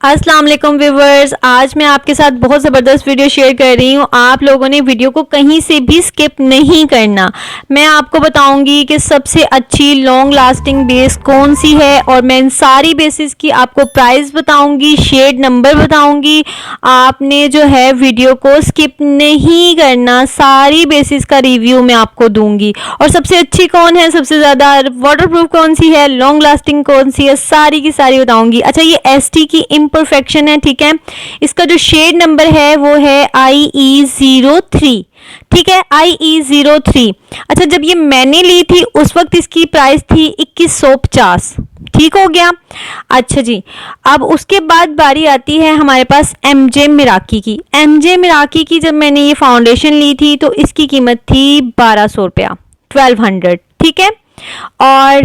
अस्सलाम वालेकुम व्यूवर्स, आज मैं आपके साथ बहुत ज़बरदस्त वीडियो शेयर कर रही हूँ। आप लोगों ने वीडियो को कहीं से भी स्किप नहीं करना। मैं आपको बताऊंगी कि सबसे अच्छी लॉन्ग लास्टिंग बेस कौन सी है और मैं इन सारी बेसिस की आपको प्राइस बताऊंगी, शेड नंबर बताऊंगी। आपने जो है वीडियो को स्किप नहीं करना, सारी बेसिस का रिव्यू मैं आपको दूंगी। और सबसे अच्छी कौन है, सबसे ज़्यादा वाटरप्रूफ कौन सी है, लॉन्ग लास्टिंग कौन सी है, सारी की सारी बताऊंगी। अच्छा, ये ST की परफेक्शन है, ठीक है। इसका जो शेड नंबर है वो है IE03, ठीक है, IE03। अच्छा, जब ये मैंने ली थी उस वक्त इसकी प्राइस थी 2150, ठीक हो गया। अच्छा जी, अब उसके बाद बारी आती है हमारे पास MJ मिराकी की। MJ मिराकी की जब मैंने ये फाउंडेशन ली थी तो इसकी कीमत थी 1200 रुपया, 1200, ठीक है। और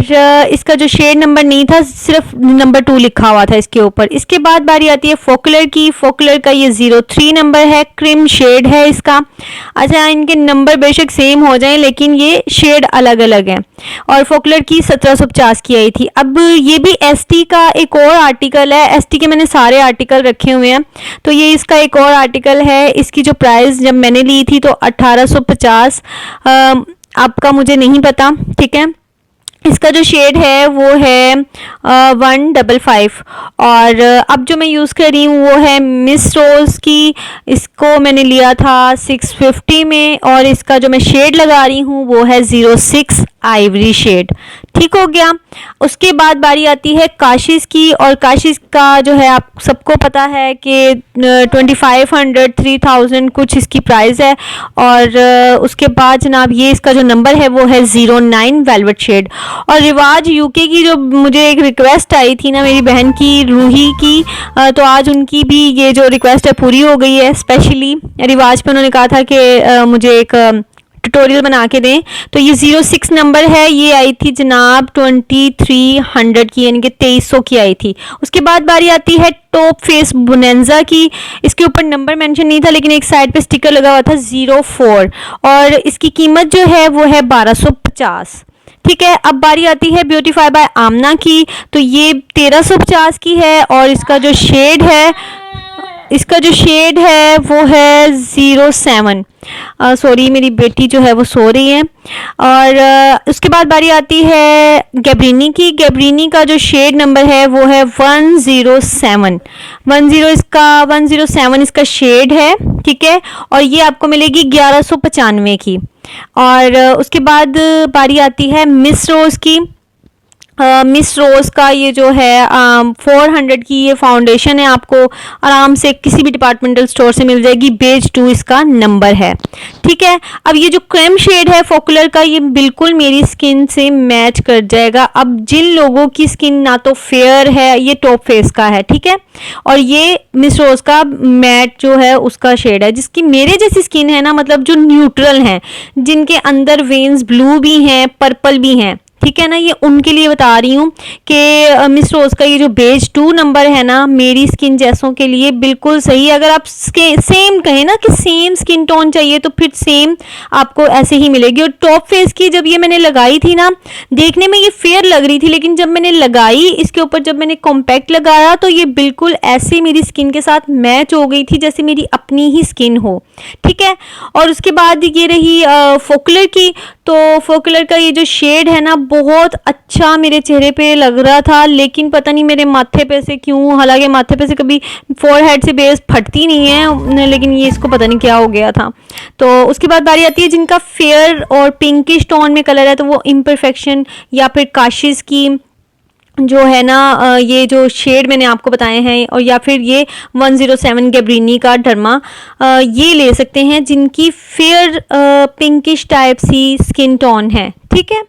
इसका जो शेड नंबर नहीं था, सिर्फ नंबर 2 लिखा हुआ था इसके ऊपर। इसके बाद बारी आती है फोकुलर की। फोकुलर का ये 03 नंबर है, क्रीम शेड है इसका। अच्छा, इनके नंबर बेशक सेम हो जाएं लेकिन ये शेड अलग अलग हैं। और फोकुलर की 1750 की आई थी। अब ये भी ST का एक और आर्टिकल है। ST के मैंने सारे आर्टिकल रखे हुए हैं, तो ये इसका एक और आर्टिकल है। इसकी जो प्राइस जब मैंने ली थी तो 1850, आपका मुझे नहीं पता, ठीक है। इसका जो शेड है वो है 155। और अब जो मैं यूज़ कर रही हूँ वो है मिस रोज़ की। इसको मैंने लिया था 650 में और इसका जो मैं शेड लगा रही हूँ वो है 06 आइवरी शेड, ठीक हो गया। उसके बाद बारी आती है काशिश की। और काशिश का जो है आप सबको पता है कि 2500 3000 कुछ इसकी प्राइस है। और उसके बाद जनाब ये इसका जो नंबर है वो है 09 वेलवेट शेड। और रिवाज UK की जो मुझे एक रिक्वेस्ट आई थी ना मेरी बहन की, रूही की, तो आज उनकी भी ये जो रिक्वेस्ट है पूरी हो गई है। स्पेशली रिवाज पे उन्होंने कहा था कि मुझे एक ट्यूटोरियल बना के दें। तो ये 06 नंबर है, ये आई थी जनाब 2300 की, यानी कि 2300 की आई थी। उसके बाद बारी आती है टॉप फेस बोनेंजा की। इसके ऊपर नंबर मेंशन नहीं था लेकिन एक साइड पे स्टिकर लगा हुआ था 04 और इसकी कीमत जो है वो है 1250, ठीक है। अब बारी आती है ब्यूटीफाई बाय आमना की। तो ये 1350 की है और इसका जो शेड है वो है 07। सॉरी, मेरी बेटी जो है वो सो रही है। और उसके बाद बारी आती है गैब्रिनी की। गैब्रिनी का जो शेड नंबर है वो है 107। 107 इसका शेड है, ठीक है। और ये आपको मिलेगी 1195 की। और उसके बाद बारी आती है मिस रोज़ की। मिस रोज़ का ये जो है 400 की ये फाउंडेशन है, आपको आराम से किसी भी डिपार्टमेंटल स्टोर से मिल जाएगी। बेज 2 इसका नंबर है, ठीक है। अब ये जो क्रीम शेड है फोकुलर का, ये बिल्कुल मेरी स्किन से मैच कर जाएगा। अब जिन लोगों की स्किन ना तो फेयर है, ये टॉप फेस का है, ठीक है। और ये मिस रोज़ का मैट जो है उसका शेड है। जिसकी मेरे जैसी स्किन है ना, मतलब जो न्यूट्रल हैं, जिनके अंदर वेन्स ब्लू भी हैं पर्पल भी हैं, ठीक है ना, ये उनके लिए बता रही हूँ कि मिस रोज़ का ये जो बेज 2 नंबर है ना, मेरी स्किन जैसों के लिए बिल्कुल सही। अगर आप सेम कहें ना कि सेम स्किन टोन चाहिए तो फिर सेम आपको ऐसे ही मिलेगी। और टॉप फेस की जब ये मैंने लगाई थी ना, देखने में ये फेयर लग रही थी लेकिन जब मैंने लगाई इसके ऊपर, जब मैंने कॉम्पैक्ट लगाया तो ये बिल्कुल ऐसे मेरी स्किन के साथ मैच हो गई थी जैसे मेरी अपनी ही स्किन हो, ठीक है। और उसके बाद ये रही फोकुलर की। तो फोकुलर का ये जो शेड है ना, बहुत अच्छा मेरे चेहरे पे लग रहा था लेकिन पता नहीं मेरे माथे पे से क्यों, हालांकि माथे पे से कभी फोरहेड से बेस फटती नहीं है, लेकिन ये इसको पता नहीं क्या हो गया था। तो उसके बाद बारी आती है जिनका फेयर और पिंकिश टोन में कलर है, तो वो इम्परफेक्शन या फिर काशिश की जो है ना, ये जो शेड मैंने आपको बताए हैं, और या फिर ये 107 गैब्रिनी का डर्मा, ये ले सकते हैं जिनकी फेयर पिंकिश टाइप सी स्किन टोन है, ठीक है।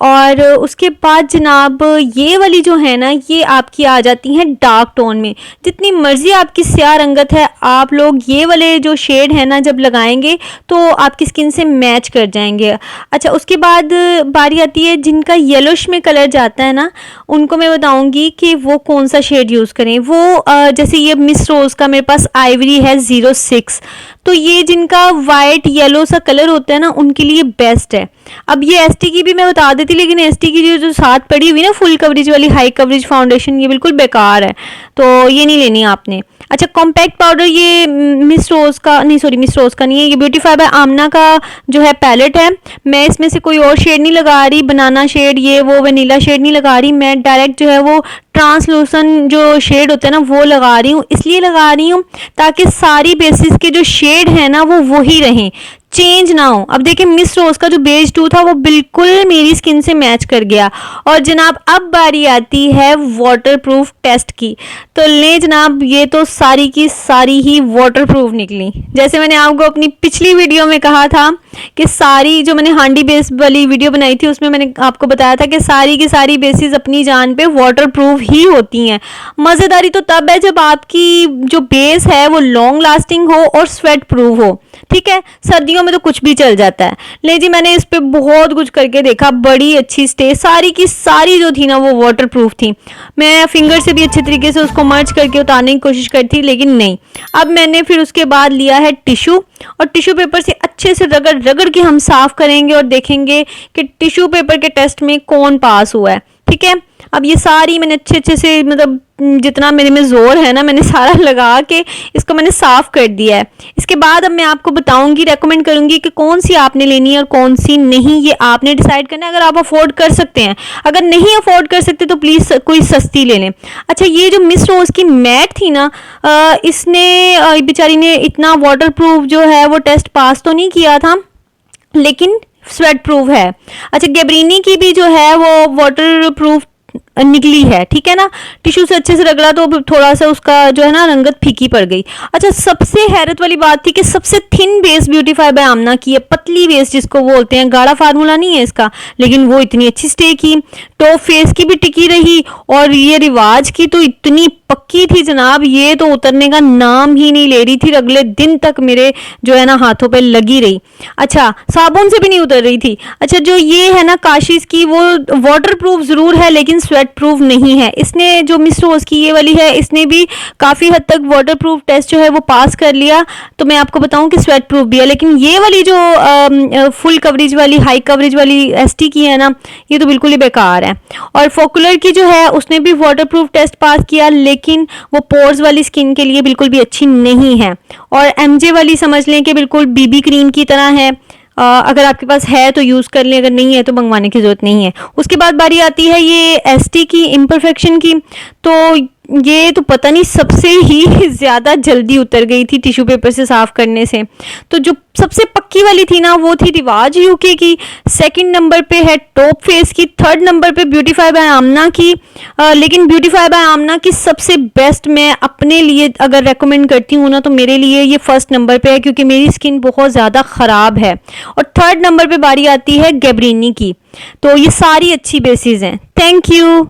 और उसके बाद जनाब ये वाली जो है ना, ये आपकी आ जाती हैं डार्क टोन में। जितनी मर्जी आपकी स्याह रंगत है, आप लोग ये वाले जो शेड है ना जब लगाएंगे तो आपकी स्किन से मैच कर जाएंगे। अच्छा, उसके बाद बारी आती है जिनका येलोश में कलर जाता है ना, उनको मैं बताऊंगी कि वो कौन सा शेड यूज़ करें। वो जैसे ये मिस रोज़ का मेरे पास आइवरी है 06, तो ये जिनका वाइट येलो सा कलर होता है ना, उनके लिए बेस्ट है। अब ये ST की भी मैं बता देती थी, लेकिन एसटी की जो साथ पड़ी हुई ना फुल कवरेज वाली हाई कवरेज फाउंडेशन, ये बिल्कुल बेकार है, तो ये नहीं लेनी आपने। अच्छा, कॉम्पैक्ट पाउडर, ये मिस रोज़ का नहीं, सॉरी मिस रोज़ का नहीं है, ये ब्यूटीफाई बाय आमना का जो है पैलेट है। मैं इसमें से कोई और शेड नहीं लगा रही, बनाना शेड ये वो वनीला शेड नहीं लगा रही, मैं डायरेक्ट जो है वो ट्रांसलूसन जो शेड होता है ना वो लगा रही हूँ। इसलिए लगा रही हूँ ताकि सारी बेसिस के जो शेड है ना वो वही रहें, चेंज ना हो। अब देखिए मिस रोज का जो बेज 2 था वो बिल्कुल मेरी स्किन से मैच कर गया। और जनाब अब बारी आती है वाटरप्रूफ टेस्ट की। तो ले जनाब, ये तो सारी की सारी ही वाटरप्रूफ निकली। जैसे मैंने आपको अपनी पिछली वीडियो में कहा था कि सारी जो मैंने हांडी बेस वाली वीडियो बनाई थी उसमें मैंने आपको बताया था कि सारी की सारी बेसिस अपनी जान पे वाटरप्रूफ ही होती हैं। मज़ेदारी तो तब है जब आपकी जो बेस है वो लॉन्ग लास्टिंग हो और स्वेट प्रूफ हो। ठीक है, सर्दियों में तो कुछ भी चल जाता है। ले जी, मैंने इस पे बहुत कुछ करके देखा, बड़ी अच्छी स्टे, सारी की सारी जो थी ना वो वाटरप्रूफ थी। मैं फिंगर से भी अच्छे तरीके से उसको मर्ज करके उतारने की कोशिश करती, लेकिन नहीं। अब मैंने फिर उसके बाद लिया है टिश्यू, और टिश्यू पेपर से अच्छे से रगड़ रगड़ के हम साफ करेंगे और देखेंगे कि टिश्यू पेपर के टेस्ट में कौन पास हुआ है। ठीक है, अब ये सारी मैंने अच्छे से, मतलब जितना मेरे में जोर है ना, मैंने सारा लगा के इसको मैंने साफ कर दिया है। इसके बाद अब मैं आपको बताऊंगी, रेकमेंड करूंगी कि कौन सी आपने लेनी है और कौन सी नहीं, ये आपने डिसाइड करना है। अगर आप अफोर्ड कर सकते हैं, अगर नहीं अफोर्ड कर सकते तो प्लीज कोई सस्ती ले लें। अच्छा, ये जो मिस रोज की मैट थी ना, इसने बेचारी ने इतना वाटरप्रूफ जो है वो टेस्ट पास तो नहीं किया था, लेकिन स्वेट प्रूफ है। अच्छा, गैब्रिनी की भी जो है वो वाटर प्रूफ निकली है। ठीक है ना, टिश्यू से अच्छे से रगड़ा तो थोड़ा सा उसका जो है ना रंगत फीकी पड़ गई। अच्छा, सबसे हैरत वाली बात थी कि सबसे थिन बेस ब्यूटीफाई बाय आमना की है, पतली बेस जिसको बोलते हैं, गाढ़ा फार्मूला नहीं है इसका, लेकिन वो इतनी अच्छी स्टे की, टॉप फेस की भी टिकी रही, और ये रिवाज की तो इतनी पक्की थी जनाब, ये तो उतरने का नाम ही नहीं ले रही थी, अगले दिन तक मेरे जो है ना हाथों पे लगी रही। अच्छा, साबुन से भी नहीं उतर रही थी। अच्छा, जो ये है ना काशिश की, वो वाटरप्रूफ जरूर है लेकिन स्वेट प्रूफ नहीं है। इसने जो मिस रोज की ये वाली है, इसने भी काफी हद तक वाटरप्रूफ टेस्ट जो है वो पास कर लिया। तो मैं आपको बताऊं कि स्वेट प्रूफ भी है, लेकिन ये वाली जो फुल कवरेज वाली हाई कवरेज वाली एसटी की है ना, ये तो बिल्कुल ही बेकार है। और फॉकुलर की जो है उसने भी वाटरप्रूफ टेस्ट पास किया, लेकिन वो पोर्स वाली स्किन के लिए बिल्कुल भी अच्छी नहीं है। और एमजे वाली समझ लें कि बिल्कुल बीबी क्रीम की तरह है। अगर आपके पास है तो यूज़ कर लें, अगर नहीं है तो मंगवाने की ज़रूरत नहीं है। उसके बाद बारी आती है ये एसटी की इम्परफेक्शन की। तो ये तो पता नहीं सबसे ही ज़्यादा जल्दी उतर गई थी टिश्यू पेपर से साफ करने से। तो जो सबसे पक्की वाली थी ना वो थी रिवाज यूके की, सेकंड नंबर पे है टॉप फेस की, थर्ड नंबर पे ब्यूटीफाई बाय आमना की। लेकिन ब्यूटीफाई बाय आमना की सबसे बेस्ट मैं अपने लिए अगर रेकमेंड करती हूँ ना, तो मेरे लिए ये फर्स्ट नंबर पे है, क्योंकि मेरी स्किन बहुत ज़्यादा ख़राब है। और थर्ड नंबर पे बारी आती है गैब्रिनी की। तो ये सारी अच्छी बेसिस हैं। Thank you.